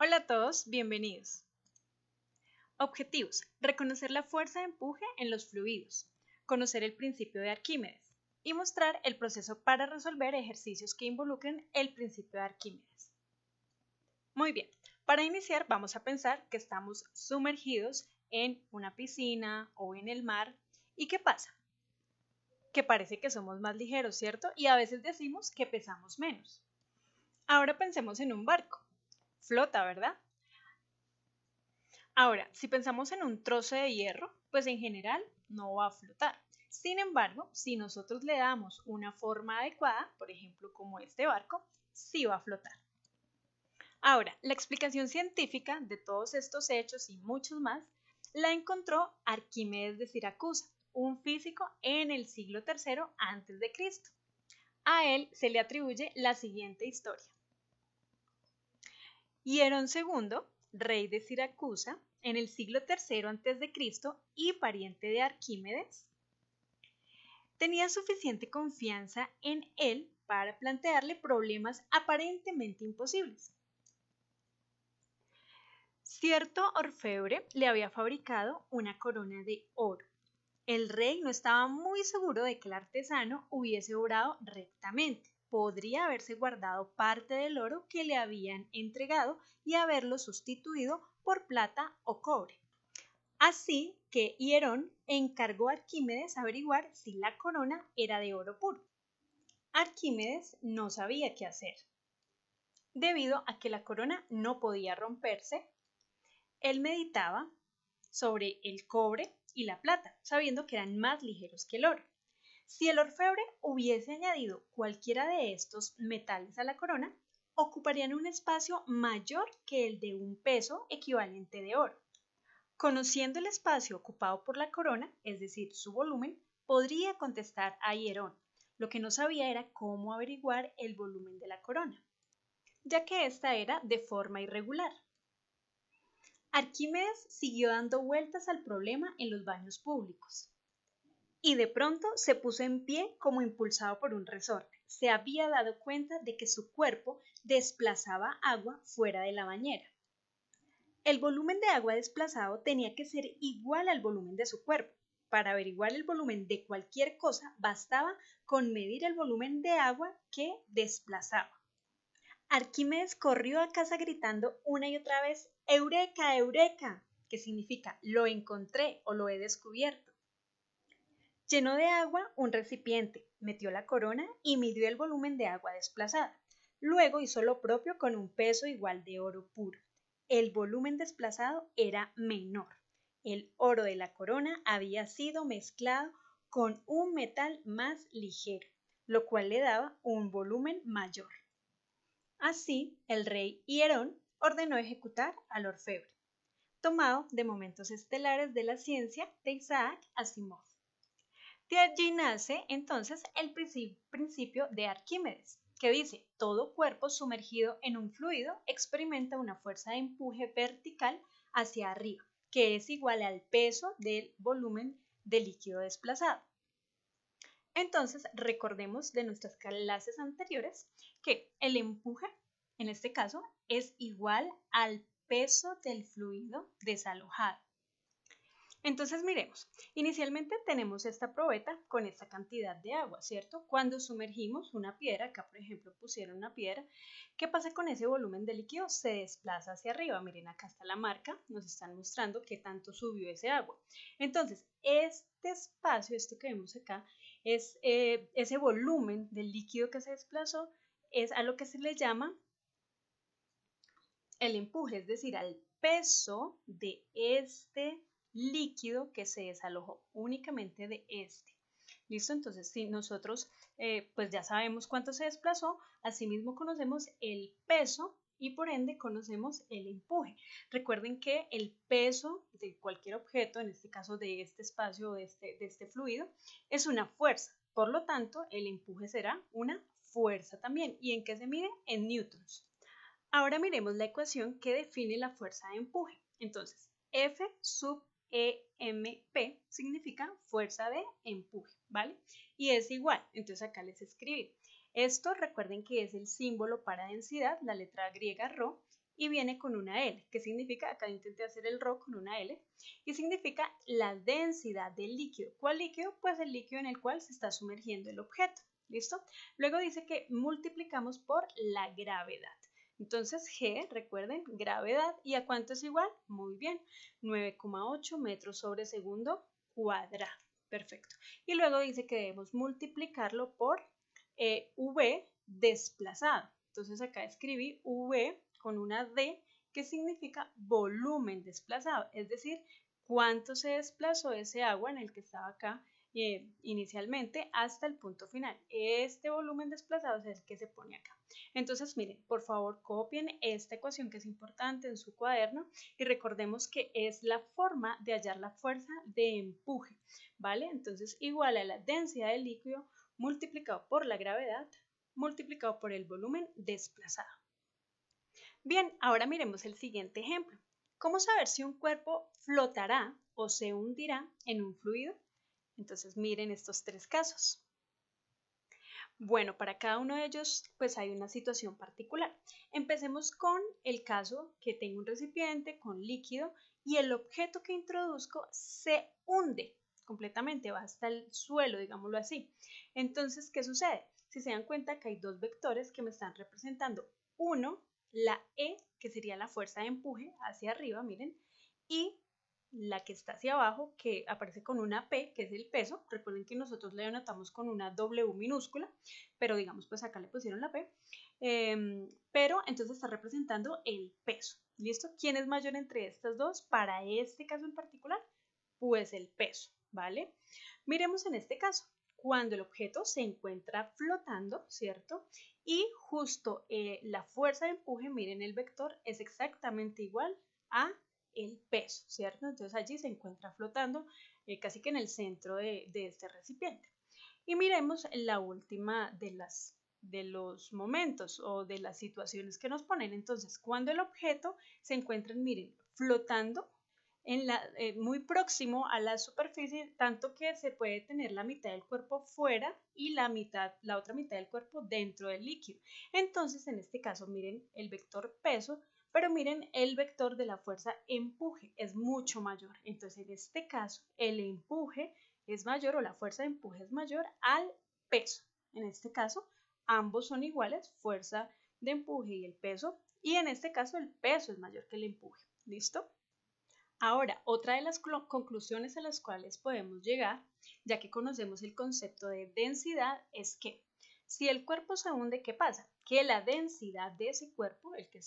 Hola a todos, bienvenidos. Objetivos: reconocer la fuerza de empuje en los fluidos, conocer el principio de Arquímedes y mostrar el proceso para resolver ejercicios que involucren el principio de Arquímedes. Muy bien, para iniciar vamos a pensar que estamos sumergidos en una piscina o en el mar. ¿Y qué pasa? Que parece que somos más ligeros, ¿cierto? Y a veces decimos que pesamos menos. Ahora pensemos en un barco. Flota, ¿verdad? Ahora, si pensamos en un trozo de hierro, pues en general no va a flotar. Sin embargo, si nosotros le damos una forma adecuada, por ejemplo como este barco, sí va a flotar. Ahora, la explicación científica de todos estos hechos y muchos más la encontró Arquímedes de Siracusa, un físico en el siglo III a.C. A él se le atribuye la siguiente historia. Hierón II, rey de Siracusa, en el siglo III a.C. y pariente de Arquímedes, tenía suficiente confianza en él para plantearle problemas aparentemente imposibles. Cierto orfebre le había fabricado una corona de oro. El rey no estaba muy seguro de que el artesano hubiese obrado rectamente. Podría haberse guardado parte del oro que le habían entregado y haberlo sustituido por plata o cobre. Así que Hierón encargó a Arquímedes averiguar si la corona era de oro puro. Arquímedes no sabía qué hacer. Debido a que la corona no podía romperse, él meditaba sobre el cobre y la plata, sabiendo que eran más ligeros que el oro. Si el orfebre hubiese añadido cualquiera de estos metales a la corona, ocuparían un espacio mayor que el de un peso equivalente de oro. Conociendo el espacio ocupado por la corona, es decir, su volumen, podría contestar a Hierón. Lo que no sabía era cómo averiguar el volumen de la corona, ya que ésta era de forma irregular. Arquímedes siguió dando vueltas al problema en los baños públicos. Y de pronto se puso en pie como impulsado por un resorte. Se había dado cuenta de que su cuerpo desplazaba agua fuera de la bañera. El volumen de agua desplazado tenía que ser igual al volumen de su cuerpo. Para averiguar el volumen de cualquier cosa bastaba con medir el volumen de agua que desplazaba. Arquímedes corrió a casa gritando una y otra vez ¡Eureka, Eureka!, que significa lo encontré o lo he descubierto. Llenó de agua un recipiente, metió la corona y midió el volumen de agua desplazada. Luego hizo lo propio con un peso igual de oro puro. El volumen desplazado era menor. El oro de la corona había sido mezclado con un metal más ligero, lo cual le daba un volumen mayor. Así, el rey Hierón ordenó ejecutar al orfebre, tomado de Momentos estelares de la ciencia de Isaac Asimov. De allí nace entonces el principio de Arquímedes, que dice: todo cuerpo sumergido en un fluido experimenta una fuerza de empuje vertical hacia arriba, que es igual al peso del volumen del líquido desplazado. Entonces, recordemos de nuestras clases anteriores que el empuje, en este caso, es igual al peso del fluido desalojado. Entonces miremos, inicialmente tenemos esta probeta con esta cantidad de agua, ¿cierto? Cuando sumergimos una piedra, acá por ejemplo pusieron una piedra, ¿qué pasa con ese volumen de líquido? Se desplaza hacia arriba. Miren, acá está la marca, nos están mostrando qué tanto subió ese agua. Entonces, este espacio, esto que vemos acá, es ese volumen del líquido que se desplazó, es a lo que se le llama el empuje, es decir, al peso de este líquido que se desalojó, únicamente de este. ¿Listo? Entonces, si nosotros pues ya sabemos cuánto se desplazó, asimismo conocemos el peso y por ende conocemos el empuje. Recuerden que el peso de cualquier objeto, en este caso de este espacio o de este fluido, es una fuerza. Por lo tanto, el empuje será una fuerza también. ¿Y en qué se mide? En newtons. Ahora miremos la ecuación que define la fuerza de empuje. Entonces, F sub EMP significa fuerza de empuje, ¿vale? Y es igual, entonces acá les escribí. Esto recuerden que es el símbolo para densidad, la letra griega ρ, y viene con una L, que significa, acá intenté hacer el rho con una L, y significa la densidad del líquido. ¿Cuál líquido? Pues el líquido en el cual se está sumergiendo el objeto. ¿Listo? Luego dice que multiplicamos por la gravedad. Entonces G, recuerden, gravedad, ¿y a cuánto es igual? Muy bien, 9,8 metros sobre segundo cuadrado. Perfecto. Y luego dice que debemos multiplicarlo por V desplazado. Entonces acá escribí V con una D que significa volumen desplazado, es decir, cuánto se desplazó ese agua en el que estaba acá inicialmente hasta el punto final. Este volumen desplazado es el que se pone acá. Entonces, miren, por favor copien esta ecuación que es importante en su cuaderno y recordemos que es la forma de hallar la fuerza de empuje, ¿vale? Entonces, igual a la densidad del líquido multiplicado por la gravedad multiplicado por el volumen desplazado. Bien, ahora miremos el siguiente ejemplo. ¿Cómo saber si un cuerpo flotará o se hundirá en un fluido? Entonces miren estos tres casos. Bueno, para cada uno de ellos pues hay una situación particular. Empecemos con el caso que tengo un recipiente con líquido y el objeto que introduzco se hunde completamente, va hasta el suelo, digámoslo así. Entonces, ¿qué sucede? Si se dan cuenta que hay dos vectores que me están representando. Uno, la E, que sería la fuerza de empuje hacia arriba, miren, y la que está hacia abajo, que aparece con una P, que es el peso. Recuerden que nosotros le anotamos con una W minúscula, pero digamos, pues acá le pusieron la P. Pero entonces está representando el peso. ¿Listo? ¿Quién es mayor entre estas dos? Para este caso en particular, pues el peso, ¿vale? Miremos en este caso, cuando el objeto se encuentra flotando, ¿cierto? Y justo la fuerza de empuje, miren el vector, es exactamente igual a el peso, ¿cierto? Entonces allí se encuentra flotando casi que en el centro de este recipiente. Y miremos la última de los momentos o de las situaciones que nos ponen. Entonces, cuando el objeto se encuentra, miren, flotando muy próximo a la superficie, tanto que se puede tener la mitad del cuerpo fuera y la otra mitad del cuerpo dentro del líquido. Entonces, en este caso, miren el vector peso, pero miren el vector de la fuerza empuje, es mucho mayor. Entonces, en este caso, el empuje es mayor o la fuerza de empuje es mayor al peso. En este caso, ambos son iguales, fuerza de empuje y el peso, y en este caso el peso es mayor que el empuje. ¿Listo? Ahora, otra de las conclusiones a las cuales podemos llegar, ya que conocemos el concepto de densidad, es que si el cuerpo se hunde, ¿qué pasa? Que la densidad de ese cuerpo, el que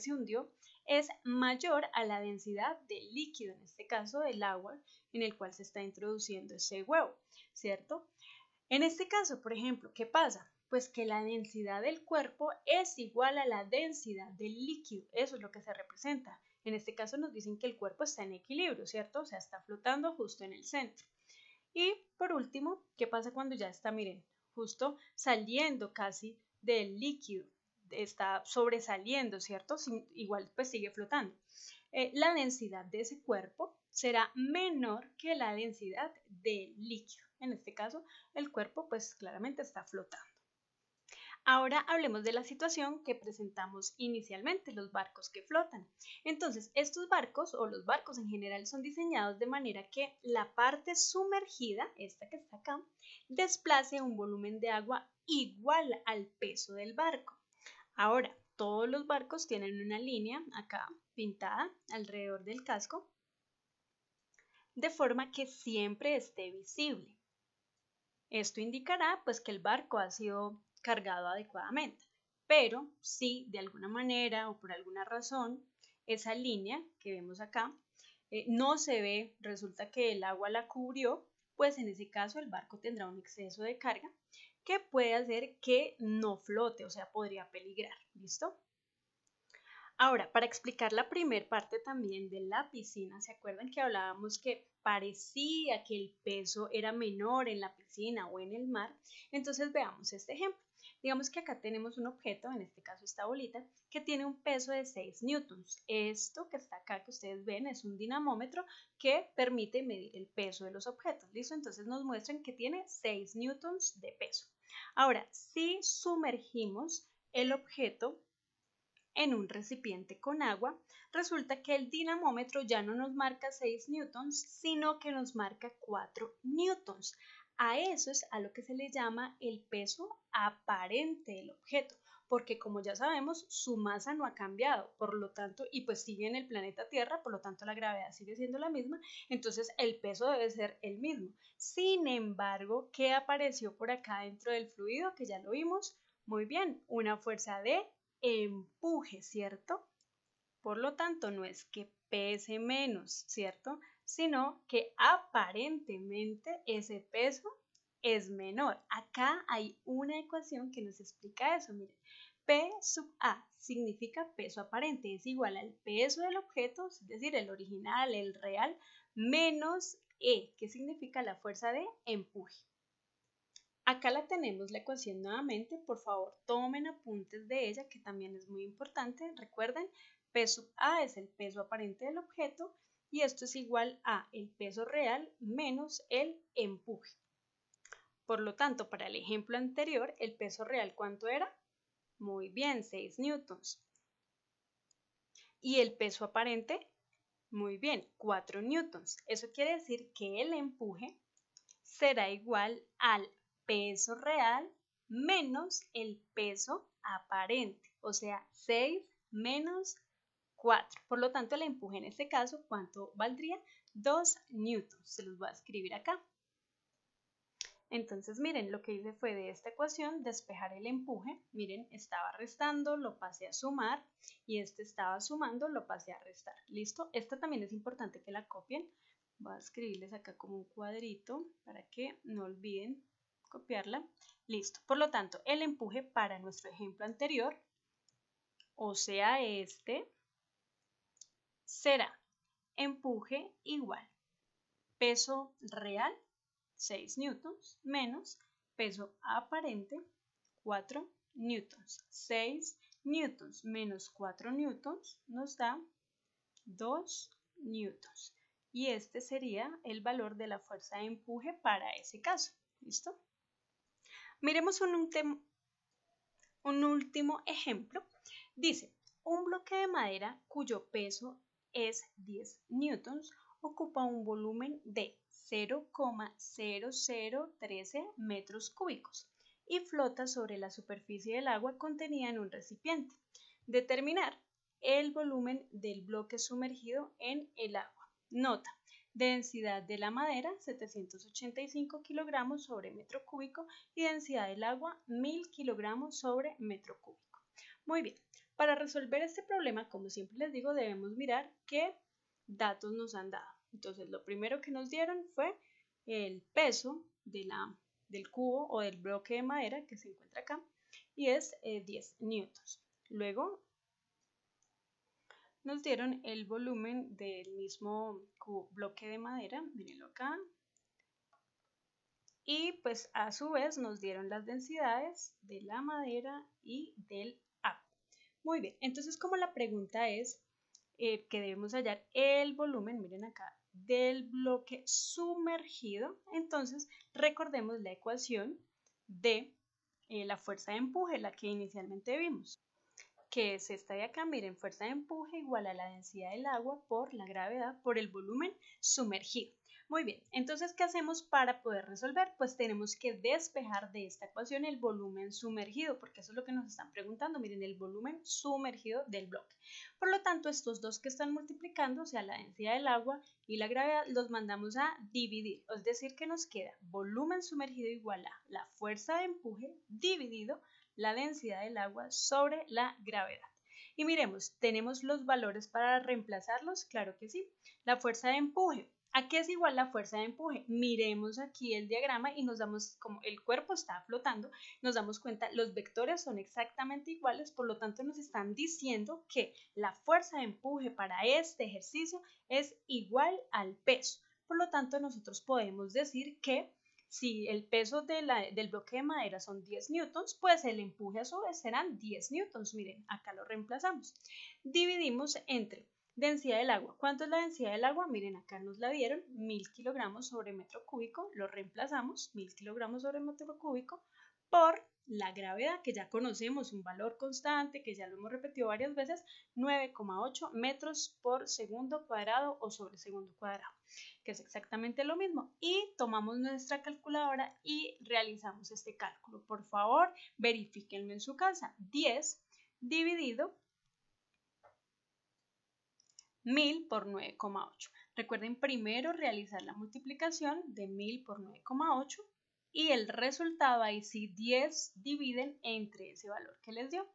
se hundió, es mayor a la densidad del líquido, en este caso del agua, en el cual se está introduciendo ese huevo, ¿cierto? En este caso, por ejemplo, ¿qué pasa? Pues que la densidad del cuerpo es igual a la densidad del líquido, eso es lo que se representa. En este caso nos dicen que el cuerpo está en equilibrio, ¿cierto? O sea, está flotando justo en el centro. Y por último, ¿qué pasa cuando ya está, miren, justo saliendo casi del líquido? Está sobresaliendo, ¿cierto? Igual pues sigue flotando. La densidad de ese cuerpo será menor que la densidad del líquido. En este caso, el cuerpo pues claramente está flotando. Ahora hablemos de la situación que presentamos inicialmente, los barcos que flotan. Entonces, estos barcos o los barcos en general son diseñados de manera que la parte sumergida, esta que está acá, desplace un volumen de agua igual al peso del barco. Ahora, todos los barcos tienen una línea acá pintada alrededor del casco, de forma que siempre esté visible. Esto indicará pues que el barco ha sido cargado adecuadamente, pero si de alguna manera o por alguna razón esa línea que vemos acá no se ve, resulta que el agua la cubrió, pues en ese caso el barco tendrá un exceso de carga que puede hacer que no flote, o sea, podría peligrar. ¿Listo? Ahora, para explicar la primera parte también de la piscina, ¿se acuerdan que hablábamos que parecía que el peso era menor en la piscina o en el mar? Entonces veamos este ejemplo. Digamos que acá tenemos un objeto, en este caso esta bolita, que tiene un peso de 6 newtons. Esto que está acá que ustedes ven es un dinamómetro que permite medir el peso de los objetos. ¿Listo? Entonces nos muestran que tiene 6 newtons de peso. Ahora, si sumergimos el objeto en un recipiente con agua, resulta que el dinamómetro ya no nos marca 6 newtons, sino que nos marca 4 newtons. A eso es a lo que se le llama el peso aparente del objeto, porque como ya sabemos, su masa no ha cambiado, por lo tanto, y pues sigue en el planeta Tierra, por lo tanto la gravedad sigue siendo la misma, entonces el peso debe ser el mismo. Sin embargo, ¿qué apareció por acá dentro del fluido? Que ya lo vimos. Muy bien, una fuerza de empuje, ¿cierto? Por lo tanto, no es que pese menos, ¿cierto? Sino que aparentemente ese peso es menor. Acá hay una ecuación que nos explica eso. Miren, P sub A significa peso aparente, es igual al peso del objeto, es decir, el original, el real, menos E, que significa la fuerza de empuje. Acá la tenemos la ecuación nuevamente, por favor tomen apuntes de ella que también es muy importante. Recuerden, P sub A es el peso aparente del objeto y esto es igual a el peso real menos el empuje. Por lo tanto, para el ejemplo anterior, el peso real, ¿cuánto era? Muy bien, 6 newtons. ¿Y el peso aparente? Muy bien, 4 newtons. Eso quiere decir que el empuje será igual al peso real menos el peso aparente, o sea, 6 menos 4. Por lo tanto, el empuje en este caso, ¿cuánto valdría? 2 newtons. Se los voy a escribir acá. Entonces, miren, lo que hice fue de esta ecuación despejar el empuje. Miren, estaba restando, lo pasé a sumar y este estaba sumando, lo pasé a restar. ¿Listo? Esta también es importante que la copien. Voy a escribirles acá como un cuadrito para que no olviden copiarla. Listo. Por lo tanto, el empuje para nuestro ejemplo anterior, o sea, este, será empuje igual peso real 6 newtons menos peso aparente 4 newtons. 6 newtons menos 4 newtons nos da 2 newtons. Y este sería el valor de la fuerza de empuje para ese caso. ¿Listo? Miremos un último ejemplo. Dice, un bloque de madera cuyo peso es 10 newtons ocupa un volumen de 0,0013 metros cúbicos y flota sobre la superficie del agua contenida en un recipiente. Determinar el volumen del bloque sumergido en el agua. Nota, densidad de la madera 785 kilogramos sobre metro cúbico y densidad del agua 1000 kilogramos sobre metro cúbico. Muy bien, para resolver este problema, como siempre les digo, debemos mirar qué datos nos han dado. Entonces, lo primero que nos dieron fue el peso del cubo o del bloque de madera que se encuentra acá y es 10 newtons. Luego nos dieron el volumen del mismo bloque de madera, mírenlo acá, y pues a su vez nos dieron las densidades de la madera y del agua. Muy bien, entonces como la pregunta es que debemos hallar el volumen, miren acá, del bloque sumergido, entonces recordemos la ecuación de la fuerza de empuje, la que inicialmente vimos, que es esta de acá, miren, fuerza de empuje igual a la densidad del agua por la gravedad por el volumen sumergido. Muy bien, entonces, ¿qué hacemos para poder resolver? Pues tenemos que despejar de esta ecuación el volumen sumergido, porque eso es lo que nos están preguntando, miren, el volumen sumergido del bloque. Por lo tanto, estos dos que están multiplicando, o sea, la densidad del agua y la gravedad, los mandamos a dividir, es decir, que nos queda volumen sumergido igual a la fuerza de empuje dividido la densidad del agua sobre la gravedad. Y miremos, ¿tenemos los valores para reemplazarlos? Claro que sí. La fuerza de empuje. ¿A qué es igual la fuerza de empuje? Miremos aquí el diagrama y nos damos, como el cuerpo está flotando, nos damos cuenta, los vectores son exactamente iguales, por lo tanto nos están diciendo que la fuerza de empuje para este ejercicio es igual al peso. Por lo tanto, nosotros podemos decir que si el peso del bloque de madera son 10 newtons, pues el empuje a su vez serán 10 newtons. Miren, acá lo reemplazamos. Dividimos entre densidad del agua. ¿Cuánto es la densidad del agua? Miren, acá nos la dieron, 1000 kilogramos sobre metro cúbico. Lo reemplazamos, 1000 kilogramos sobre metro cúbico, por la gravedad, que ya conocemos, un valor constante, que ya lo hemos repetido varias veces, 9,8 metros por segundo cuadrado o sobre segundo cuadrado, que es exactamente lo mismo. Y tomamos nuestra calculadora y realizamos este cálculo. Por favor, verifíquenlo en su casa. 10 dividido 1000 por 9,8. Recuerden primero realizar la multiplicación de 1000 por 9,8 y el resultado ahí sí 10 dividen entre ese valor que les dio.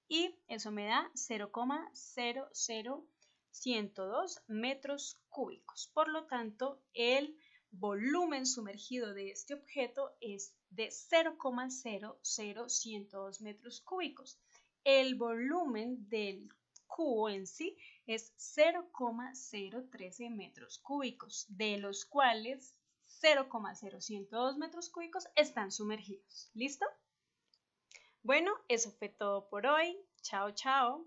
Y eso me da 0,00102 metros cúbicos. Por lo tanto, el volumen sumergido de este objeto es de 0,00102 metros cúbicos. El volumen del cubo en sí es 0,013 metros cúbicos, de los cuales 0,0102 metros cúbicos están sumergidos. ¿Listo? Bueno, eso fue todo por hoy. Chao, chao.